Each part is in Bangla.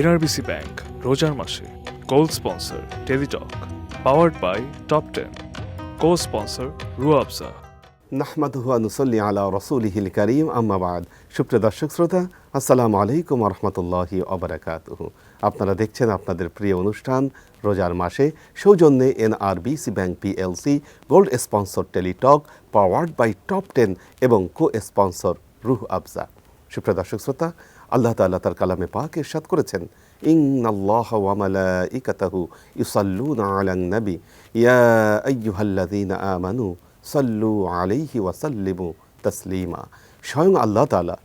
NRBC ব্যাংক রোজার মাসে gold sponsor Teletalk, powered by top 10, co sponsor রুয়াবজা। নাহমাদুহু ওয়া নুসাল্লি আলা রাসূলিহিল কারীম, আম্মা বাদ। সুপ্রিয় দর্শক শ্রোতা, আসসালামু আলাইকুম ওয়া রাহমাতুল্লাহি ওয়া বারাকাতুহু। আপনারা দেখছেন আপনাদের প্রিয় অনুষ্ঠান রোজার মাসে, সৌজন্যে NRBC bank PLC, gold sponsor Teletalk, powered by top 10 এবং কো স্পন্সর রুহ আফজা। সুপ্রিয় দর্শক শ্রোতা, আল্লাহ তাআলা তার কালামে পাক ইরশাদ করেছেন, ইন্নাল্লাহা ওয়া মালাইকাতাহু ইউসাল্লুনা আলান নবী ইয়া আইয়ুহাল্লাযীনা আমানু সাল্লু আলাইহি ওয়া সাল্লিমু তাসলিমা। স্বয়ং আল্লাহ তাআলা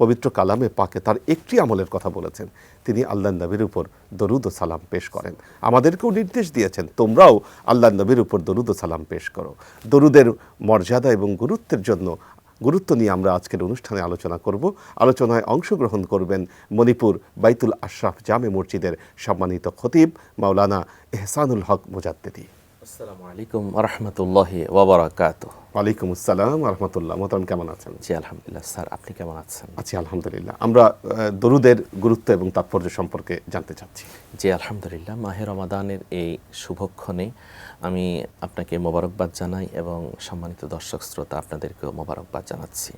পবিত্র কালামে পাকে তার একটি আমলের কথা বলেছেন, তিনি আল্লাহর নবীর উপর দরুদ ও সালাম পেশ করেন। আমাদেরকেও নির্দেশ দিয়েছেন, তোমরাও আল্লাহর নবীর উপর দরুদ ও সালাম পেশ করো। দরুদের মর্যাদা এবং গুরুত্ব নিয়ে আমরা আজকের অনুষ্ঠানে আলোচনা করব। আলোচনায় অংশগ্রহণ করবেন মণিপুর বাইতুল আশরাফ জামে মসজিদের সম্মানিত খতিব মাওলানা এহসানুল হক মুজাদ্দিদি। আসসালামু আলাইকুম ওয়া রাহমাতুল্লাহি ওয়া বারাকাতুহু। ওয়ালাইকুম আসসালাম ওয়া রাহমাতুল্লাহ। মোহতারাম, কেমন আছেন? জি আলহামদুলিল্লাহ। স্যার, আপনি কেমন আছেন? আছি আলহামদুলিল্লাহ। আমরা দরুদের গুরুত্ব এবং তাৎপর্য সম্পর্কে জানতে চাচ্ছি। জি আলহামদুলিল্লাহ। মাহে রমাদানের এই শুভক্ষণে আমি আপনাকে মোবারকবাদ জানাই এবং সম্মানিত দর্শক শ্রোতা আপনাদেরকেও মোবারকবাদ জানাচ্ছি।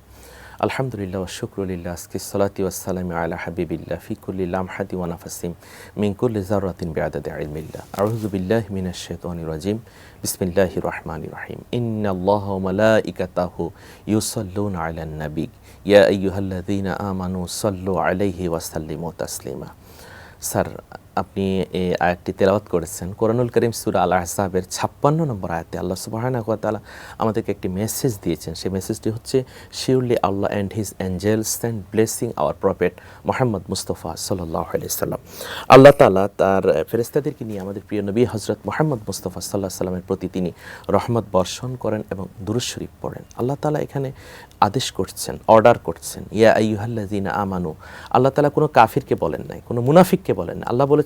আলহামদুলিল্লাহ ওয়া শুকরুলিল্লাহ। আজকে সলাতি ওয়াসসালামি আলা হাবিবিল্লাহ ফি কুল্লি লামহাতি ওয়া নাফাসিম মিন কুল্লি যাররাতিন বিআদাদি ইলমিল্লাহ। আউযু বিল্লাহি মিনাশ শাইতানির রাজিম। বিসমিল্লাহির রহমানির রহিম। ইন্নাল্লাহা ওয়া মালাইকাতাহু ইউসাল্লুনা আলান নবী ইয়া আইয়ুহাল্লাযীনা আমানু সাল্লু আলাইহি ওয়া সাল্লিমু তাসলিমা। স্যার, আপনি এই আয়াতটি তেলাওয়াত করেছেন কোরআনুল কারীম সূরা আল আহজাবের 56 নম্বর আয়াতে। আল্লাহ সুবহানাহু ওয়া তাআলা আমাদেরকে একটি মেসেজ দিয়েছেন। সেই মেসেজটি হচ্ছে, surely Allah and his angels send blessing our prophet Muhammad Mustafa সাল্লাল্লাহু আলাইহি সাল্লাম। আল্লাহ তাআলা তার ফেরেশতাদেরকে নিয়ে আমাদের প্রিয় নবী হযরত মুহাম্মদ মুস্তাফা সাল্লাল্লাহু আলাইহি সাল্লামের প্রতি তিনি রহমত বর্ষণ করেন এবং দুরূদ শরীফ পড়েন। আল্লাহ তাআলা এখানে আদেশ করছেন, অর্ডার করছেন, ইয়া আইয়ুহাল্লাযীনা আমানু। আল্লাহ তাআলা কোনো কাফিরকে বলেন নাই, কোনো মুনাফিককে বলেন না। আল্লাহ বলেছেন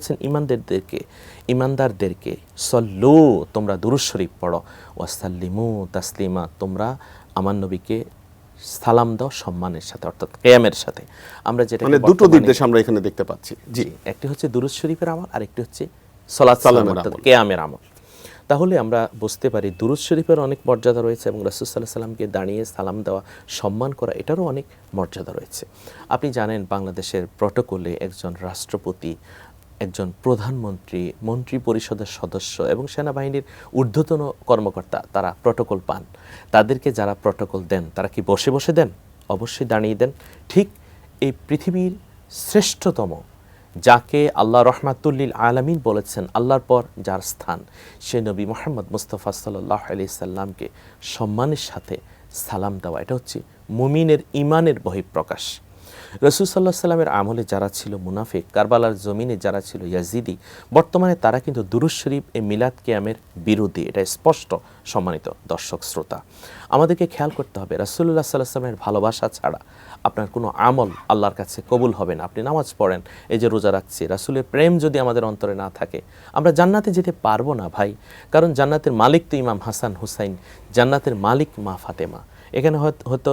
ইমানদারদেরকে সল্লু, তোমরা দুরূদ শরীফ পড়ো, ওয়াসাল্লিমু তাসলিমা, তোমরা আমার নবীকে সালাম দাও সম্মানের সাথে, অর্থাৎ কিয়ামের সাথে। আমরা যেটা মানে দুটো নির্দেশ আমরা এখানে দেখতে পাচ্ছি। জি, একটি হচ্ছে দুরূদ শরীফের আমল, আর একটি হচ্ছে সালাত সালামের অর্থাৎ কিয়ামের আমল। তাহলে আমরা বুঝতে পারি দুরূদ শরীফের অনেক মর্যাদা রয়েছে এবং রাসূল সাল্লাল্লাহু আলাইহি সাল্লামকে দাঁড়িয়ে সালাম দেওয়া, সম্মান করা, এটারও অনেক মর্যাদা রয়েছে। আপনি জানেন, বাংলাদেশের প্রটোকলে একজন রাষ্ট্রপতি, একজন প্রধানমন্ত্রী, মন্ত্রী পরিষদের সদস্য এবং সেনাবাহিনীর ঊর্ধ্বতন কর্মকর্তা তারা প্রটোকল পান। তাদেরকে যারা প্রটোকল দেন তারা কি বসে বসে দেন? অবশ্যই দাঁড়িয়ে দেন। ঠিক এই পৃথিবীর শ্রেষ্ঠতম, যাকে আল্লাহ রহমাতুল্লিল আলামিন বলেছেন আল্লাহর পর যার স্থান, সে নবী মুহাম্মদ মুস্তাফা সাল্লাল্লাহু আলাইহি সাল্লামকে সম্মানের সাথে সালাম দেওয়া, এটা হচ্ছে মুমিনের ঈমানের বহিঃপ্রকাশ। রাসূল সাল্লাল্লাহু আলাইহি সাল্লামের আমলে যারা ছিল মুনাফিক, কারবালার জমিনে যারা ছিল ইয়াজিদি, বর্তমানে তারা কিন্তু দুরূদ শরীফ এই মিলাদ কিয়ামের বিরোধী। এটা স্পষ্ট। সম্মানিত দর্শক শ্রোতা, আমাদেরকে খেয়াল করতে হবে, রাসূলুল্লাহ সাল্লাল্লাহু আলাইহি সাল্লামের ভালোবাসা ছাড়া আপনার কোনো আমল আল্লাহর কাছে কবুল হবে না। আপনি নামাজ পড়েন, এই যে রোজা রাখছি, রাসূলের প্রেম যদি আমাদের অন্তরে না থাকে আমরা জান্নাতে যেতে পারবো না ভাই। কারণ জান্নাতের মালিক তো ইমাম হাসান হুসাইন, জান্নাতের মালিক মা ফাতেমা। এখানে হয়তো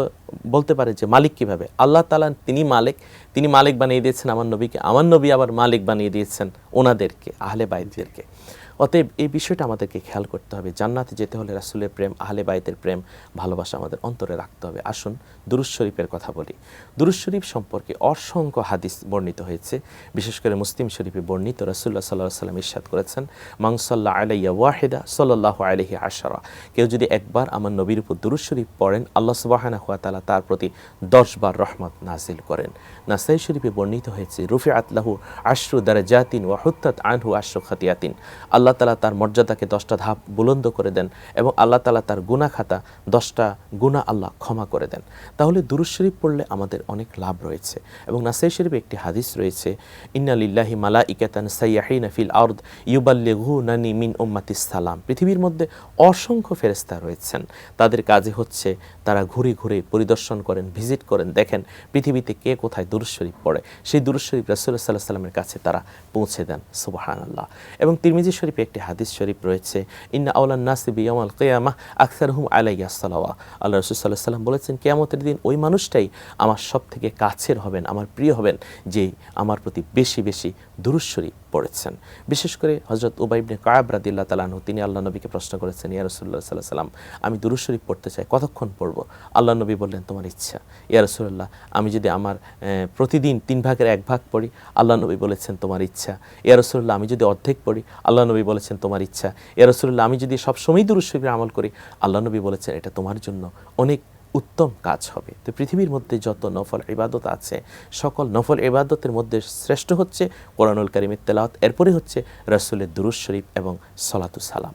বলতে পারে যে মালিক কিভাবে? আল্লাহ তাআলা তিনি মালিক বানিয়ে দিয়েছেন আমার নবীকে, আমার নবী আবার মালিক বানিয়ে দিয়েছেন ওনাদেরকে, আহলে বাইতদেরকে। অতএব এই বিষয়টা আমাদেরকে খেয়াল করতে হবে। জান্নাতে যেতে হলে রাসূলের প্রেম, আহলে বাইতের প্রেম, ভালোবাসা আমাদের অন্তরে রাখতে হবে। আসুন দুরূদ শরীফের কথা বলি। দুরূদ শরীফ সম্পর্কে অসংখ্য হাদিস বর্ণিত হয়েছে। বিশেষ করে মুসলিম শরীফে বর্ণিত, রাসূলুল্লাহ সাল্লাল্লাহু আলাইহি ওয়াসাল্লাম ইরশাদ করেছেন, মান সাল্লা আলাইয়া ওয়াহিদা সাল্লাল্লাহু আলাইহি আশারা। কেউ যদি একবার আমার নবীর উপর দুরূদ শরীফ পড়েন, আল্লাহ সুবহানাহু ওয়া তাআলা তার প্রতি 10 বার রহমত নাজিল করেন। নাসাই শরীফে বর্ণিত হয়েছে, রুফিআত লাহু আশরু দারাজাতিন ওয়া হুত্তাত আনহু আশরু খাতিয়াতিন। আল্লাহ তাআলা তার মর্যাদাকে 10টা ধাপ বুলন্দ করে দেন এবং আল্লাহ তাআলা তার গুনাহ খাতা 10টা গুনাহ আল্লাহ ক্ষমা করে দেন। তাহলে দুরূদ শরীফ পড়লে আমাদের অনেক লাভ রয়েছে। এবং নাসাই শরীফে একটি হাদিস রয়েছে, ইন্না লিল্লাহি মালাইকাতান সাইয়াহিনা ফিল আরদ ইউবাল্লিগুনানি মিন উম্মাতিস সালাম। পৃথিবীর মধ্যে অসংখ্য ফেরেশতা রয়েছেন, তাদের কাজে হচ্ছে তারা ঘুরে ঘুরে পরিদর্শন করেন, ভিজিট করেন, দেখেন পৃথিবীতে কে কোথায় দুরূদ শরীফ পড়ে, সেই দুরূদ শরীফ রাসূলুল্লাহ সাল্লাল্লাহু আলাইহি সাল্লামের কাছে তারা পৌঁছে দেন। সুবহানাল্লাহ। এবং তিরমিজি শরীফে একটি হাদিস শরীফ রয়েছে, ইন্না আওলান নাসি বিয়াউমিল কিয়ামাহ আকসারুহুম আলাইয়া সালাওয়া। আল্লাহ রাসূল সাল্লাল্লাহু আলাইহি সাল্লাম বলেছেন, কিয়ামতের দিন ওই মানুষটাই আমার সবথেকে কাছের হবেন, আমার প্রিয় হবেন, যে আমার প্রতি বেশি বেশি দুরূদ শরীফ পড়েছেন। বিশেষ করে হযরত উবাই ইবনে কাব রাদিয়াল্লাহু তাআলা আনহু, তিনি আল্লাহ নবীকে প্রশ্ন করেছেন, ইয়া রাসূলুল্লাহ সাল্লাল্লাহু আলাইহি সাল্লাম, আমি দুরূদ শরীফ পড়তে চাই, কতক্ষণ পড়ব? আল্লাহ নবী বললেন, তোমার ইচ্ছা। ইয়া রাসূলুল্লাহ, আমি যদি আমার প্রতিদিন 3 ভাগের 1 ভাগ পড়ি? আল্লাহ নবী বলেছেন, তোমার ইচ্ছা। ইয়া রাসূলুল্লাহ, আমি যদি অর্ধেক পড়ি? আল্লাহ নবী বলেছেন, তোমার ইচ্ছা। ইয়া রাসূলুল্লাহ, আমি যদি সবসময় দুরূদ শরীফের আমল করি? আল্লাহ নবী বলেছেন, এটা তোমার জন্য অনেক উত্তম কাজ হবে। তো পৃথিবীর মধ্যে যত নফল ইবাদত আছে, সকল নফল ইবাদতের মধ্যে শ্রেষ্ঠ হচ্ছে কোরআনুল কারীমের তেলাওয়াত, এরপরে হচ্ছে রাসূলের দুরূদ শরীফ এবং সালাতু সালাম।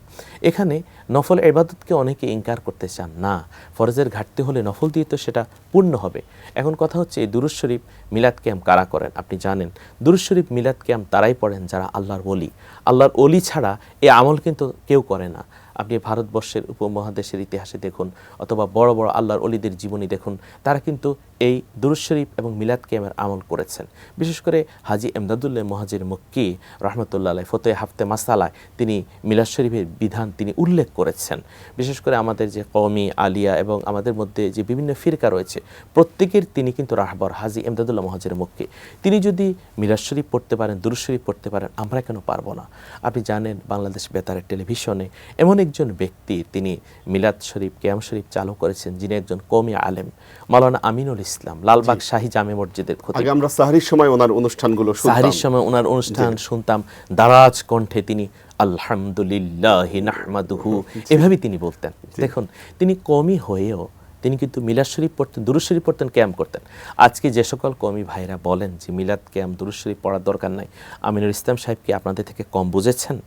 এখানে নফল ইবাদতকে অনেকে ইনকার করতে চান না, ফরজের ঘাটতি হলে নফল দিয়ে তো সেটা পূর্ণ হবে। এখন কথা হচ্ছে, এই দুরূদ শরীফ মিলাদ কিয়াম কারা করেন? আপনি জানেন, দুরূদ শরীফ মিলাদ কিয়াম তারাই পড়েন যারা আল্লাহর ওলি। আল্লাহর ওলি ছাড়া এই আমল কিন্তু কেউ করে না। আপনি ভারতবর্ষের উপমহাদেশের ইতিহাসে দেখুন, অথবা বড় বড় আল্লাহর ওলিদের জীবনী দেখুন, তারা কিন্তু এই দুরূদ শরীফ এবং মিলাদ কিয়ামের আমল করেছেন। বিশেষ করে হাজী এমদাদুল্লাহ মুহাজির মক্কি রাহমাতুল্লাহ আলাইহি ফতোয়া হাফতে মাসালায় তিনি মিলাদ শরীফের বিধান তিনি উল্লেখ করেছেন। বিশেষ করে আমাদের যে কওমি, আলিয়া এবং আমাদের মধ্যে যে বিভিন্ন ফিরকা রয়েছে, প্রত্যেকের তিনি কিন্তু রাহবর হাজী এমদাদুল্লাহ মুহাজির মক্কি। তিনি যদি মিলাদ শরীফ পড়তে পারেন, দুরূদ শরীফ পড়তে পারেন, আমরা কেন পারবো না? আপনি জানেন, বাংলাদেশ বেতারের টেলিভিশনে এমন একজন ব্যক্তি, তিনি মিলাদ শরীফ, কিয়াম শরীফ চালু করেছেন, যিনি একজন কওমি আলেম, মাওলানা আমিনুল ইসলাম, লালবাগ শাহী জামে মসজিদের খতিব। আগে আমরা সাহরির সময় ওনার অনুষ্ঠানগুলো শুনতাম, সাহরির সময় ওনার অনুষ্ঠান শুনতাম, দারাজ কণ্ঠে তিনি আলহামদুলিল্লাহি নাহমাদুহু এভাবেই তিনি বলতেন। দেখুন, তিনি কওমি হয়েও তিনি কিন্তু মিলাদ শরীফ পড়তেন, দুরূদ শরীফ পড়তেন, কিয়াম করতেন। আজকে যে সকল কওমি ভাইরা বলেন যে মিলাদ, কিয়াম, দুরূদ শরীফ পড়ার দরকার নাই, আমিনুল ইসলাম সাহেব কি আপনাদের থেকে কম বুঝেছেন?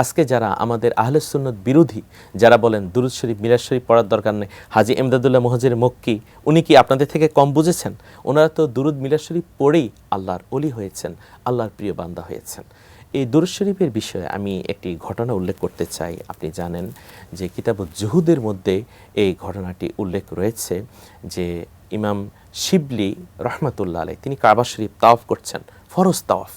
আজকে যারা আমাদের আহলে সুন্নাত বিরোধী, যারা বলেন দুরূদ শরীফ, মিলাদ শরীফ পড়ার দরকার নেই, হাজী এমদাদুল্লাহ মুহাজির মক্কি, উনি কি আপনাদের থেকে কম বুঝেছেন? ওনারা তো দুরূদ, মিলাদ শরীফ পড়েই আল্লাহর ওলি হয়েছেন, আল্লাহর প্রিয় বান্দা হয়েছেন। এই দুরূদ শরীফের বিষয়ে আমি একটি ঘটনা উল্লেখ করতে চাই। আপনি জানেন যে কিতাবুজ জুহুদের মধ্যে এই ঘটনাটি উল্লেখ রয়েছে যে ইমাম শিবলি রহমাতুল্লাহ আলাইহি তিনি কাবা শরীফ তাওয়াফ করছেন, ফরজ তাওয়াফ।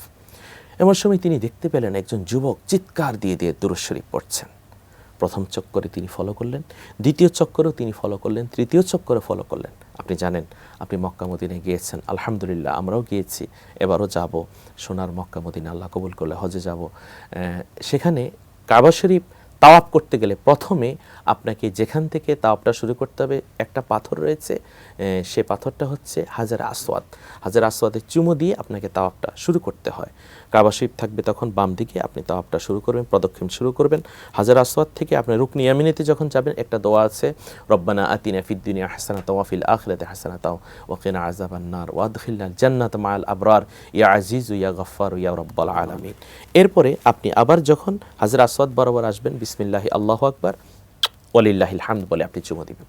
এমন সময় তিনি দেখতে পেলেন একজন যুবক চিৎকার দিয়ে দিয়ে দুরূদ শরীফ পড়ছেন। প্রথম চক্করে তিনি ফলো করলেন, দ্বিতীয় চক্করেও তিনি ফলো করলেন, তৃতীয় চক্করে ফলো করলেন। আপনি জানেন, আপনি মক্কা মদিনায় গিয়েছেন, আলহামদুলিল্লাহ আমরাও গিয়েছি, এবারও যাব সোনার মক্কা মদিনা, আল্লাহ কবুল করলে হজে যাব। সেখানে কাবা শরীফ তাওয়াফ করতে গেলে প্রথমে আপনাকে যেখান থেকে তাওয়াফটা শুরু করতে হবে, একটা পাথর রয়েছে, সে পাথরটা হচ্ছে হাজার আসওয়াদ। হাজার আসওয়াদের চুমো দিয়ে আপনাকে তাওয়াফটা শুরু করতে হয়। কাবা শরীফ থাকবে তখন বাম দিকে, আপনি তাওয়াফটা শুরু করবেন, প্রদক্ষিণ শুরু করবেন। হাজার আসওয়াদ থেকে আপনি রুকনি ইয়ামিনিতে যখন যাবেন, একটা দোয়া আছে, রব্বানা আতিনা ফিদ দুনিয়া হাসানাতাও ওয়া ফিল আখিরাতি হাসানাতাও ওয়া কিনা আযাবান নার ওয়া আদখিলনাল জান্নাতা মাআল আবরার ইয়া আজিজু ইয়া গফফার ইয়া রাব্বাল আলামিন। এরপরে আপনি আবার যখন হাজার আসওয়াদ বরাবর আসবেন, বিসমিল্লাহি আল্লাহু আকবার ওয়ালিল্লাহিল হামদ বলে আপনি চুমো দিবেন।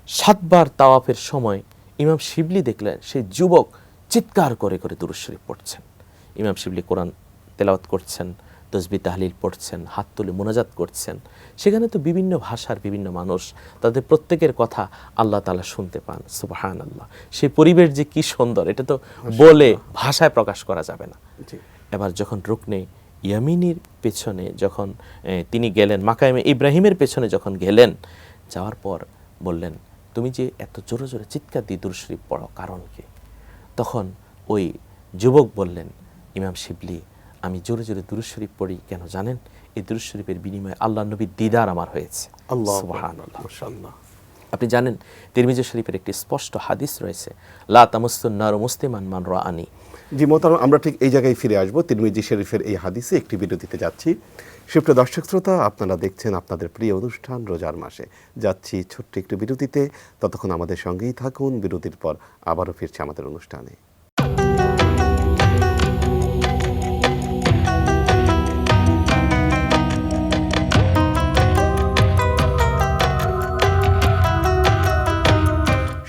7 বার তাওয়াফের সময় ইমাম শিবলি দেখলেন সেই যুবক চিৎকার করে করে দুরূদ শরীফ পড়ছেন। ইমাম শিবলি কোরআন তেলাওয়াত করছেন, তাসবিহ তাহলিল পড়ছেন, হাত তুলে মোনাজাত করছেন। সেখানে তো বিভিন্ন ভাষার বিভিন্ন মানুষ, তাদের প্রত্যেকের কথা আল্লাহ তাআলা শুনতে পান। সুবহানাল্লাহ, সেই পরিবেশ যে কি সুন্দর, এটা তো বলে ভাষায় প্রকাশ করা যাবে না। এবার যখন রুকনে ইয়ামিনীর পেছনে যখন তিনি গেলেন, মাকামে ইব্রাহিমের পেছনে যখন গেলেন, যাওয়ার পর বললেন, তুমি যে এত জোরে জোরে চিৎকার দিয়ে দুরূদ শরীফ পড়ো, কারণ কি? তখন ওই যুবক বললেন, ইমাম শিবলি, আমি জোরে জোরে দুরূদ শরীফ পড়ি কেন জানেন? এই দুরূদ শরীফের বিনিময়ে আল্লাহর নবীর দিদার আমার হয়েছে। সুবহানাল্লাহ, মাশাআল্লাহ। আপনি জানেন, তিরমিজি শরীফের একটি স্পষ্ট হাদিস রয়েছে, লা তামাসসুন নারু মুসলিমান মান রাআনি। জি মোহতারাম, আমরা ঠিক এই জায়গায় ফিরে আসবো। তিরমিজি শরীফের এই হাদিসে একটি বিরতিতে যাচ্ছি। সুপ্রিয় দর্শক শ্রোতা, আপনারা দেখছেন আপনাদের প্রিয় অনুষ্ঠান রোজার মাসে। যাচ্ছি ছোট্ট একটি বিরতিতে, ততক্ষণ আমাদের সঙ্গেই থাকুন। বিরতির পর আবারও ফিরছি আমাদের অনুষ্ঠানে।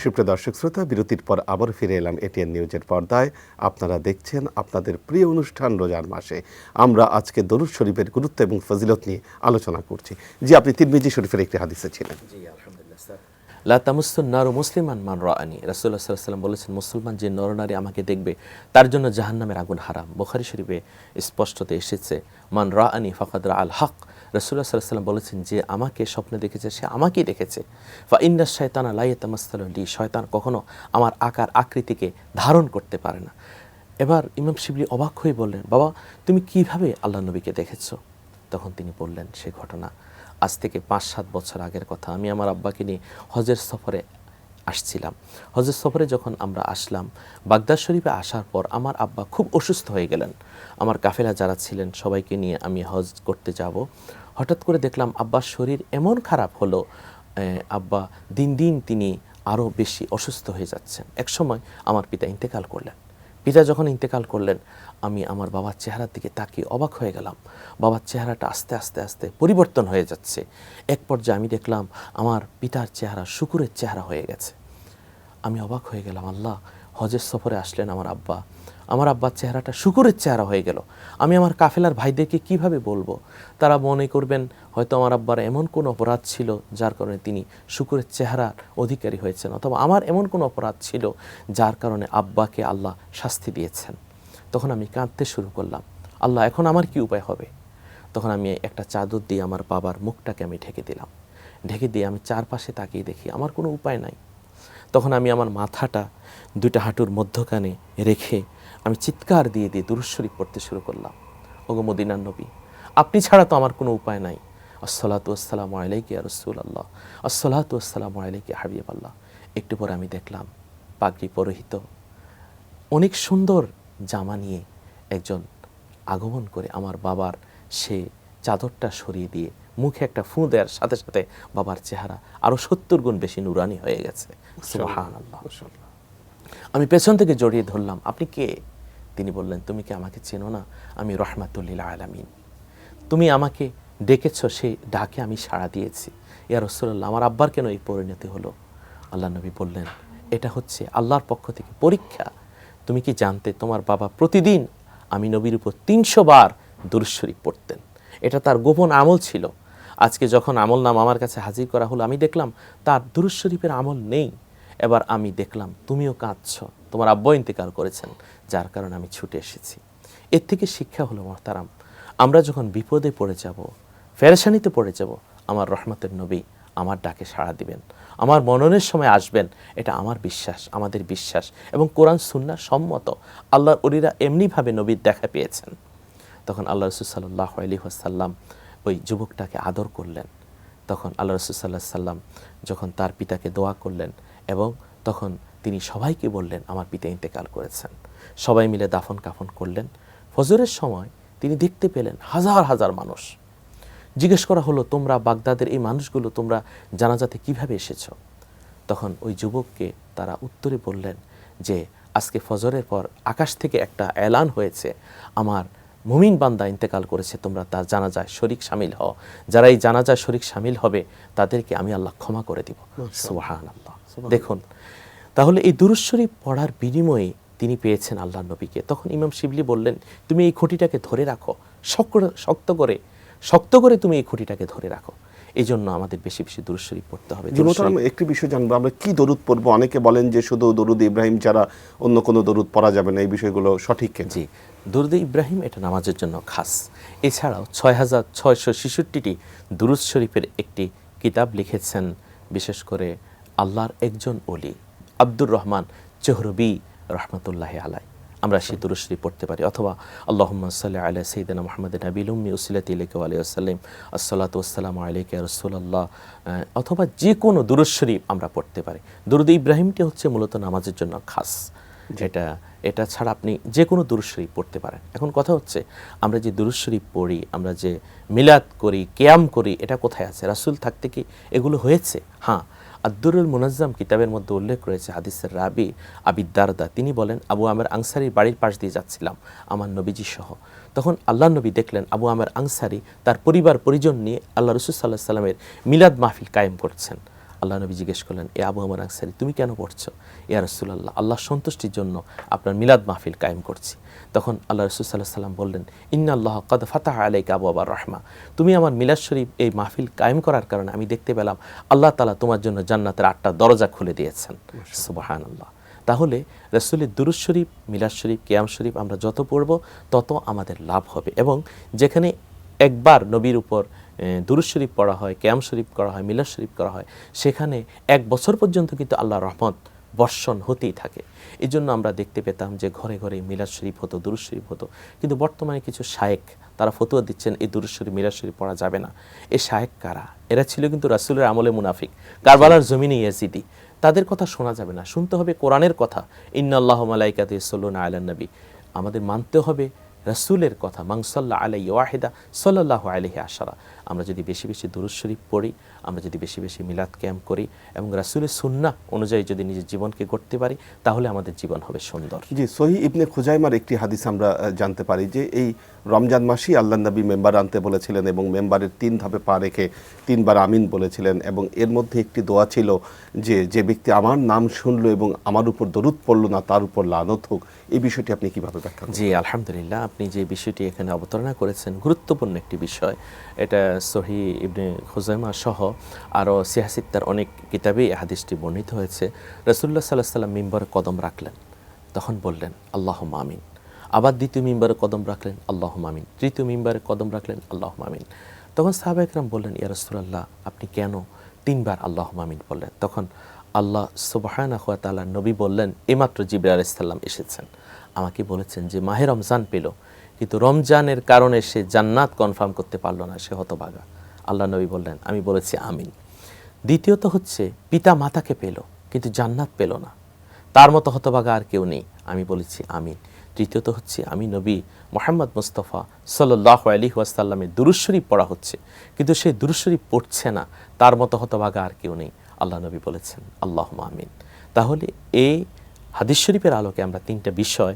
সুপ্রিয় দর্শক শ্রোতা, বিরতির পর আবার ফিরে এলাম এটিএন নিউজের পর্দায়। আপনারা দেখছেন আপনাদের প্রিয় অনুষ্ঠান রোজার মাসে। আমরা আজকে দরুদ শরীফের গুরুত্ব এবং ফজিলত নিয়ে আলোচনা করছি। জি, আপনি তিরমিজি শরীফের একটি হাদিসে ছিলেন। জি, আলহামদুলিল্লাহ স্যার। লা তামাসসুন নারু মুসলিমান মান রাআনি, রাসূলুল্লাহ সাল্লাল্লাহু আলাইহি ওয়াসাল্লাম বলেছেন, মুসলমান যে নরনারী আমাকে দেখবে তার জন্য জাহান্নামের আগুন হারাম। বুখারী শরীফে স্পষ্টতে এসেছে, মান রাআনি ফাকাদ রাআল হক। রাসূলুল্লাহ সাল্লাল্লাহু আলাইহি ওয়াসাল্লাম বলেছেন, যে আমাকে স্বপ্নে দেখেছে সে আমাকেই দেখেছে। ফা ইন্না শাইতানা লা ইয়াতামাসসালু লি, শয়তান কখনো আমার আকার আকৃতিকে ধারণ করতে পারে না। এবার ইমাম শিবলি অবাক হয়ে বললেন, বাবা তুমি কিভাবে আল্লাহ নবীকে দেখেছো? তখন তিনি বললেন সে ঘটনা আজ থেকে 5-7 বছর আগের কথা। আমি আমার আব্বাকে নিয়ে হজের সফরে আসছিলাম। হজের সফরে যখন আমরা আসলাম, বাগদাদ শরীফে আসার পর আমার আব্বা খুব অসুস্থ হয়ে গেলেন। আমার কাফেলা যারা ছিলেন সবাইকে নিয়ে আমি হজ করতে যাব। হঠাৎ করে দেখলাম আব্বার শরীর এমন খারাপ হলো, আব্বা দিন দিন তিনি আরও বেশি অসুস্থ হয়ে যাচ্ছেন। একসময় আমার পিতা ইন্তেকাল করলেন। পিতা যখন ইন্তেকাল করলেন, আমি আমার বাবার চেহারার দিকে তাকিয়ে অবাক হয়ে গেলাম। বাবার চেহারাটা আস্তে আস্তে আস্তে পরিবর্তন হয়ে যাচ্ছে। এক পর্যায়ে আমি দেখলাম আমার পিতার চেহারা শূকরের চেহারা হয়ে গেছে। আমি অবাক হয়ে গেলাম, আল্লাহ, হজের সফরে আসলেন আমার আব্বার চেহারাটা শূকরের চেহারা হয়ে গেল। আমি আমার কাফেলার ভাইদেরকে কিভাবে বলবো? তারা মনে করবেন হয়তো আমার আব্বার এমন কোনো অপরাধ ছিল যার কারণে তিনি শূকরের চেহারার অধিকারী হয়েছেন, অথবা আমার এমন কোনো অপরাধ ছিল যার কারণে আব্বাকে আল্লাহ শাস্তি দিয়েছেন। তখন আমি কাঁদতে শুরু করলাম, আল্লাহ এখন আমার কি উপায় হবে? তখন আমি একটা চাদর দিয়ে আমার বাবার মুখটাকে আমি ঢেকে দিলাম। ঢেকে দিয়ে আমি চারপাশে তাকিয়ে দেখি আমার কোনো উপায় নাই। তখন আমি আমার মাথাটা দুইটা হাঁটুর মধ্যখানে রেখে আমি চিৎকার দিয়ে দিয়ে দুরূদ শরীফ পড়তে শুরু করলাম। ওগো মদিনার নবী, আপনি ছাড়া তো আমার কোনো উপায় নাই। আসসালাতু ওয়াসসালামু আলাইকা ইয়া রাসূলুল্লাহ, আসসালাতু ওয়াসসালামু আলাইকা ইয়া হাবিবাল্লাহ। একটু পরে আমি দেখলাম পাগড়ি পরিহিত অনেক সুন্দর জামা নিয়ে একজন আগমন করে আমার বাবার সে চাদরটা সরিয়ে দিয়ে মুখে একটা ফুঁ দেওয়ার সাথে সাথে বাবার চেহারা আরও 70 গুণ বেশি নুরানি হয়ে গেছে। সুবহানাল্লাহ। আমি পেছন থেকে জড়িয়ে ধরলাম, আপনি কে? তিনি বললেন, তুমি কি আমাকে চেনো না? আমি রাহমাতুল লিল আলামিন। তুমি আমাকে ডেকেছো, সেই ডাকে আমি সাড়া দিয়েছি। ইয়া রাসূলুল্লাহ, আমার আব্বার কেন এই পরিণতি হলো? আল্লাহ নবী বললেন, এটা হচ্ছে আল্লাহর পক্ষ থেকে পরীক্ষা। তুমি কি জানতে তোমার বাবা প্রতিদিন আমি নবীর উপর 300 বার দুরূদ শরীফ পড়তেন। এটা তার গোপন আমল ছিল। আজকে যখন আমল নাম আমার কাছে হাজির করা হলো, আমি দেখলাম তার দুরূদ শরীফের আমল নেই। এবার আমি দেখলাম তুমিও কাঁদছো, তোমার আব্বা ইন্তেকাল করেছেন, যার কারণে আমি ছুটে এসেছি। এর থেকে শিক্ষা হলো মহতারাম, আমরা যখন বিপদে পড়ে যাব, পেরেশানিতে পড়ে যাব, আমার রহমতের নবী আমার ডাকে সাড়া দিবেন, আমার মননের সময় আসবেন। এটা আমার বিশ্বাস, আমাদের বিশ্বাস, এবং কোরআন সুন্নাহ সম্মত। আল্লাহর ওলিরা এমনিভাবে নবীর দেখা পেয়েছেন। তখন আল্লাহ রাসূল সাল্লাল্লাহু আলাইহি ওয়াসাল্লাম ওই যুবকটাকে আদর করলেন। তখন আল্লাহ রাসূল সাল্লাল্লাহু আলাইহি ওয়াসাল্লাম যখন তার পিতাকে দোয়া করলেন, এবং তখন তিনি সবাইকে বললেন আমার পিতা ইন্তেকাল করেছেন। সবাই মিলে দাফন কাফন করলেন। ফজরের সময় তিনি দেখতে পেলেন হাজার হাজার মানুষ। জিজ্ঞেস করা হলো, তোমরা বাগদাদের এই মানুষগুলো তোমরা জানাজাতে কিভাবে এসেছো? তখন ওই যুবককে তারা উত্তরে বললেন যে আজকে ফজরের পর আকাশ থেকে একটা এলান হয়েছে, আমার মুমিন বান্দা ইন্তেকাল করেছে, তোমরা তার জানাজায় শরীক শামিল হও। যারা এই জানাজায় শরীক শামিল হবে তাদেরকে আমি আল্লাহ ক্ষমা করে দিব। সুবহানাল্লাহ। দেখুন, তাহলে এই দুরূদ শরীফ পড়ার বিনিময়ে তিনি পেয়েছেন আল্লাহর নবীকে। তখন ইমাম শিবলি বললেন, তুমি এই খুঁটিটাকে ধরে রাখো, শক্ত করে তুমি এই খুঁটিটাকে ধরে রাখো। এই জন্য আমাদের বেশি বেশি দুরূদ শরীফ পড়তে হবে। একটি বিষয় জানবো, আমরা কি দরুদ পড়বো? অনেকে বলেন যে শুধু দরুদ ইব্রাহিম ছাড়া অন্য কোনো দরুদ পড়া যাবে না, এই বিষয়গুলো সঠিক কেন? জি, দরুদ ইব্রাহিম এটা নামাজের জন্য খাস। এছাড়াও 6666টি দুরূদ শরীফের একটি কিতাব লিখেছেন বিশেষ করে আল্লাহর একজন ওলি আব্দুর রহমান চহরবি রহমতুল্লাহি আলাই। আমরা সেই দুরূদ শরীফ পড়তে পারি, অথবা আল্লাহুম্মা সাল্লি আলা সাইয়্যিদিনা মুহাম্মাদিন নাবিয়্যিল উম্মি উসিলাতি ইলাইকা ওয়া আলিহি ওয়াসাল্লাম, আসসালাতু ওয়াসসালামু আলাইকা ইয়া রাসূলুল্লাহ, অথবা যে কোনো দুরূদ শরীফ আমরা পড়তে পারি। দুরূদ ইব্রাহিমটি হচ্ছে মূলত নামাজের জন্য খাস। এটা ছাড়া আপনি যে কোনো দুরূদ শরীফ পড়তে পারেন। এখন কথা হচ্ছে, আমরা যে দুরূদ শরীফ পড়ি, আমরা যে মিলাদ করি, কিয়াম করি, এটা কোথায় আছে? রাসূল থাকতে কি এগুলো হয়েছে? হ্যাঁ, আদ-দুরুল মুনাজ্জাম কিতাবের মধ্যে উল্লেখ রয়েছে হাদিসের রাবি আবি দারদা, তিনি বলেন, আবু আমের আনসারীর বাড়ির পাশ দিয়ে যাচ্ছিলাম আমার নবীজি সহ। তখন আল্লাহ নবী দেখলেন আবু আমের আনসারী তার পরিবার পরিজন নিয়ে আল্লাহ রাসূল সাল্লাল্লাহু আলাইহি ওয়াসাল্লামের মিলাদ মাহফিল কায়েম করছেন। আল্লাহ নবী জিজ্ঞেস করলেন, এ আবু আমর আনসারী, তুমি কেন পড়ছো? ইয়া রাসূলুল্লাহ, আল্লাহ সন্তুষ্টির জন্য আপনার মিলাদ মাহফিল কায়েম করছি। তখন আল্লাহ রাসূল সাল্লাল্লাহু আলাইহি সাল্লাম বললেন, ইন্নাল্লাহ ক্বাদ ফাতাহা আলাইকা আবওয়াবার রাহমা, তুমি আমার মিলাদ শরীফ এই মাহফিল কায়েম করার কারণে আমি দেখতে পেলাম আল্লাহ তাআলা তোমার জন্য জান্নাতের 8টা দরজা খুলে দিয়েছেন। সুবহানাল্লাহ। তাহলে রাসূলের দুরূদ শরীফ, মিলাদ শরীফ, কিয়াম শরীফ আমরা যত পড়ব তত আমাদের লাভ হবে। এবং যেখানে একবার নবীর উপর দুরূদ শরীফ পড়া হয়, কিয়াম শরীফ করা হয়, মিলাদ শরীফ করা হয়, সেখানে 1 বছর পর্যন্ত কিন্তু আল্লাহর রহমত বর্ষণ হতেই থাকে। এই জন্য আমরা দেখতে পেতাম যে ঘরে ঘরে মিলাদ শরীফ হতো, দুরূদ শরীফ হতো। কিন্তু বর্তমানে কিছু শায়েখ তারা ফতোয়া দিচ্ছেন এই দুরূদ শরীফ, মিলাদ শরীফ পড়া যাবে না। এই শায়েখ কারা? এরা ছিল কিন্তু রাসূলের আমলে মুনাফিক, কারবালার জমিনে ইয়াজিদি। তাদের কথা শোনা যাবে না, শুনতে হবে কোরআনের কথা। ইন্নাল্লাহু মালাইকাতু ইয়াসাল্লুনা আলান নবী। আমাদের মানতে হবে রাসূলের কথা, মান সাল্লা আলাইহি ওয়াহিদা সাল্লাল্লাহু আলাইহি আশারা। আমরা যদি বেশি বেশি দুরূদ শরীফ পড়ি, আমরা যদি বেশি বেশি মিলাদ কিয়াম করি এবং রাসূলের সুন্নাহ অনুযায়ী যদি নিজের জীবনকে গড়তে পারি, তাহলে আমাদের জীবন হবে সুন্দর। জি, সহিহ ইবনে খুজাইমার একটি হাদিস আমরা জানতে পারি যে এই রমজান মাসেই আল্লাহর নবী মেম্বার আনতে বলেছিলেন এবং মেম্বারের 3 ধাপে পা রেখে 3 বার আমিন বলেছিলেন। এবং এর মধ্যে একটি দোয়া ছিল যে যে ব্যক্তি আমার নাম শুনলো এবং আমার উপর দরুদ পড়লো না তার উপর লানত হোক। এই বিষয়টি আপনি কিভাবে ব্যাখ্যা করেন? জি, আলহামদুলিল্লাহ, আপনি যে বিষয়টি এখানে অবতারণা করেছেন গুরুত্বপূর্ণ একটি বিষয়। এটা সহিহ ইবনে খুজাইমা সহ আরও সিহাসিত্তার অনেক কিতাবেই এই হাদিসটি বর্ণিত হয়েছে। রাসূলুল্লাহ সাল্লাল্লাহু আলাইহি ওয়াসাল্লাম মিম্বরে কদম রাখলেন, তখন বললেন আল্লাহুম্মা আমিন। আবার দ্বিতীয় মিম্বরে কদম রাখলেন, আল্লাহুম্মা আমিন। তৃতীয় মিম্বরে কদম রাখলেন, আল্লাহুম্মা আমিন। তখন সাহাবা একরাম বললেন, ইয়া রাসূলুল্লাহ, আপনি কেন 3 বার আল্লাহুম্মা আমিন বললেন? তখন আল্লাহ সুবহানাহু ওয়া তাআলা নবী বললেন, এইমাত্র জিবরাইল আলাইহিস সালাম এসেছেন, আমাকে বলেছেন যে মাহে রমজান পেল, কিন্তু রমজানের কারণে সে জান্নাত কনফার্ম করতে পারলো না, সে হতভাগা। আল্লাহ নবী বললেন, আমি বলেছি আমিন। দ্বিতীয়ত হচ্ছে পিতা মাতাকে পেল কিন্তু জান্নাত পেল না, তার মতো হতভাগা আর কেউ নেই, আমি বলেছি আমিন। তৃতীয়ত হচ্ছে আমি নবী মুহাম্মদ মুস্তাফা সাল্লাল্লাহু আলাইহি ওয়াসাল্লামের দুরূদ শরীফ পড়া হচ্ছে, কিন্তু সেই দুরূদ শরীফ পড়ছে না, তার মতো হতভাগা আর কেউ নেই, আল্লাহ নবী বলেছেন আল্লাহুম্মা আমিন। তাহলে এই হাদিস শরীফের আলোকে আমরা 3টা বিষয়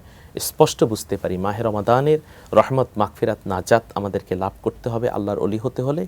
স্পষ্ট বুঝতে পারি। মাহে রমাদানের রহমত, মাগফিরাত, নাজাত আমাদেরকে লাভ করতে হবে আল্লাহর ওলি হতে হলে।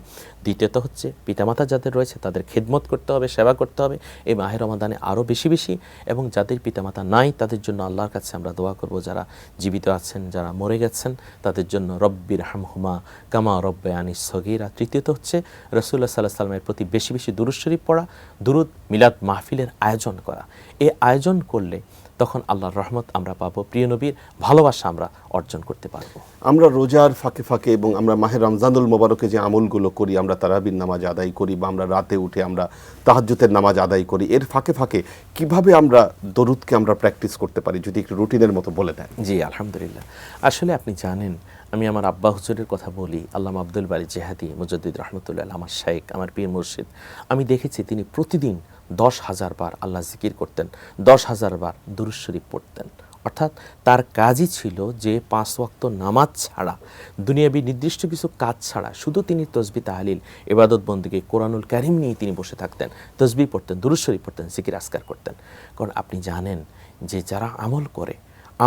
দ্বিতীয়ত হচ্ছে পিতামাতা যাদের রয়েছে তাদের খেদমত করতে হবে, সেবা করতে হবে এই মাহে রমাদানে আরও বেশি বেশি। এবং যাদের পিতামাতা নাই তাদের জন্য আল্লাহর কাছে আমরা দোয়া করব, যারা জীবিত আছেন, যারা মরে গেছেন, তাদের জন্য রব্বির হামহুমা কামা রব্বায়ানি সগীরা। তৃতীয়ত হচ্ছে রাসূলুল্লাহ সাল্লাল্লাহু আলাইহি ওয়াসাল্লামের প্রতি বেশি বেশি দুরূদ শরীফ পড়া, দুরূদ মিলাদ মাহফিলের আয়োজন করা। এই আয়োজন করলে তখন আল্লাহর রহমত আমরা পাবো, প্রিয় নবীর ভালোবাসা আমরা অর্জন করতে পারবো। আমরা রোজার ফাঁকে ফাঁকে এবং আমরা মাহে রমজানুল মোবারকে যে আমলগুলো করি, আমরা তারাবির নামাজ আদায় করি বা আমরা রাতে উঠে আমরা তাহাজ্জুদের নামাজ আদায় করি, এর ফাঁকে ফাঁকে কিভাবে আমরা দরুদকে আমরা প্র্যাকটিস করতে পারি যদি একটু রুটিনের মতো বলে দেন। জি, আলহামদুলিল্লাহ। আসলে আপনি জানেন, আমি আমার আব্বা হুজুরের কথা বলি, আল্লামা আব্দুল বারী জেহাদি মুজাদ্দিদ রহমতুল্লাহ, আমার শাইখ, আমার পীর মুর্শিদ। আমি দেখেছি তিনি প্রতিদিন 10,000 বার আল্লাহ জিকির করতেন, 10,000 বার দুরূদ শরীফ পড়তেন। অর্থাৎ তার কাজই ছিল যে 5 ওয়াক্ত নামাজ ছাড়া, দুনিয়াবী নির্দিষ্ট কিছু কাজ ছাড়া শুধু তিনি তসবিহ, তাহলিল, ইবাদত, বন্দেগী, কোরআনুল কারীম নিয়ে তিনি বসে থাকতেন, তসবিহ পড়তেন, দুরূদ শরীফ পড়তেন, জিকির আজকার করতেন। কারণ আপনি জানেন যে যারা আমল করে,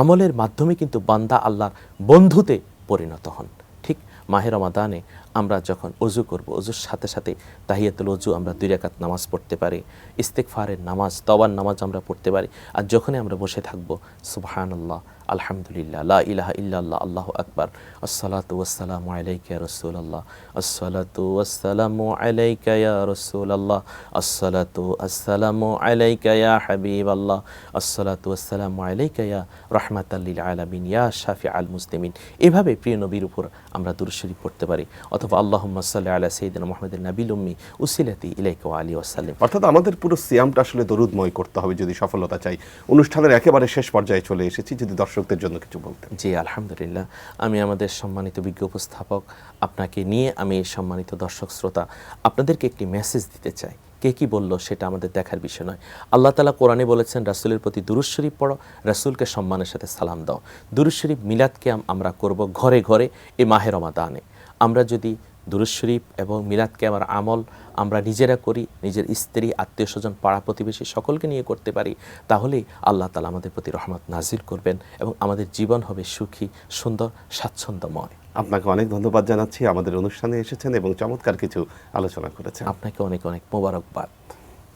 আমলের মাধ্যমে কিন্তু বান্দা আল্লাহর বন্ধুতে পরিণত হন। ঠিক মাহে রমাদানে আমরা যখন অজু করব, অজুর সাথে সাথে তাহিয়াতুল অজু আমরা 2 রাকাত নামাজ পড়তে পারি, ইস্তেগফারের নামাজ, তওবার নামাজ আমরা পড়তে পারি। আর যখনই আমরা বসে থাকবো, সুবহানাল্লাহ, আলহামদুলিল্লাহ, লা ইলাহা ইল্লাল্লাহ, আল্লাহু আকবার, আসসালাতু ওয়াসসালামু আলাইকা ইয়া রাসূলুল্লাহ, আসসালাতু ওয়াসসালামু আলাইকা ইয়া রাসূলুল্লাহ, আসসালাতু ওয়াসসালামু আলাইকা ইয়া হাবিবাল্লাহ, আসসালাতু ওয়াসসালামু আলাইকা ইয়া রাহমাতাল লিল আলামিন, ইয়া শাফিআল মুসলিমিন। এভাবে প্রিয় নবীর উপর আমরা দুরূদ শরীফ পড়তে পারি। অথবা আল্লাহুম্মা সাল্লি আলা সাইয়্যিদিনা মুহাম্মাদিন নাবিল উম্মি উসিলাতি ইলাইকা ওয়া আলিহি ওয়াসাল্লাম। অর্থাৎ আমাদের পুরো সিয়ামটা আসলে দরুদময় করতে হবে যদি সফলতা চাই। অনুষ্ঠানের একেবারে শেষ পর্যায়ে চলে এসেছি, যদি দর্শকদের জন্য কিছু বলতেন। জি, আলহামদুলিল্লাহ, আমি আমাদের সম্মানিত বিজ্ঞ উপস্থাপক আপনাকে নিয়ে আমি সম্মানিত দর্শক শ্রোতা আপনাদেরকে একটি মেসেজ দিতে চাই। কে কি বলল সেটা আমাদের দেখার বিষয় নয়। আল্লাহ তাআলা কোরআনে বলেছেন রাসূলের প্রতি দুরূদ শরীফ পড়ো, রাসূলকে সম্মানের সাথে সালাম দাও। দুরূদ শরীফ মিলাদকে আমরা করব ঘরে ঘরে এই মাহে রমাদানে। আমরা যদি দুরূদ শরীফ এবং মিলাদকে আমার আমল আমরা নিজেরা করি, নিজের স্ত্রী, আত্মীয় স্বজন, পাড়া প্রতিবেশী সকলকে নিয়ে করতে পারি, তাহলেই আল্লাহ তাআলা আমাদের প্রতি রহমত নাজিল করবেন এবং আমাদের জীবন হবে সুখী, সুন্দর, স্বাচ্ছন্দ্যময়। আপনাকে অনেক ধন্যবাদ জানাচ্ছি, আমাদের অনুষ্ঠানে এসেছেন এবং চমৎকার কিছু আলোচনা করেছেন। আপনাকে অনেক অনেক মোবারকবাদ।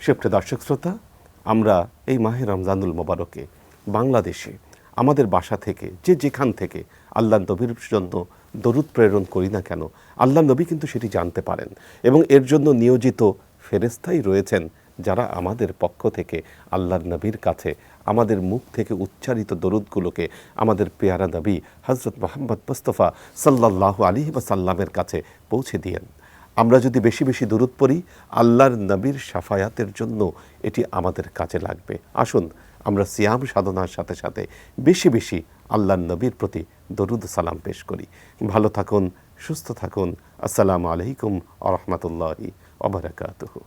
সুপ্রিয় দর্শক শ্রোতা, আমরা এই মাহে রমজানুল মোবারকে বাংলাদেশে আমাদের বাসা থেকে যেখান থেকে আল্লাহ নবীর জন্য দরুদ প্রেরণ করি না কেন, আল্লাহ নবী কিন্তু সেটি জানতে পারেন এবং এর জন্য নিয়োজিত ফেরেশতাই রয়েছেন যারা আমাদের পক্ষ থেকে আল্লাহর নবীর কাছে আমাদের মুখ থেকে উচ্চারিত দরুদগুলোকে আমাদের পেয়ারা নবী হযরত মুহাম্মদ মুস্তাফা সাল্লাল্লাহু আলাইহি ওয়াসাল্লামের কাছে পৌঁছে দিয়েন। আমরা যদি বেশি বেশি দরুদ পড়ি, আল্লাহর নবীর শাফায়াতের জন্য এটি আমাদের কাজে লাগবে। আসুন আমরা সিয়াম সাধনার সাথে সাথে বেশি বেশি আল্লাহর নবীর প্রতি দরুদ সালাম পেশ করি। ভালো থাকুন, সুস্থ থাকুন। আসসালামু আলাইকুম ওয়া রাহমাতুল্লাহি ওয়া বারাকাতুহু।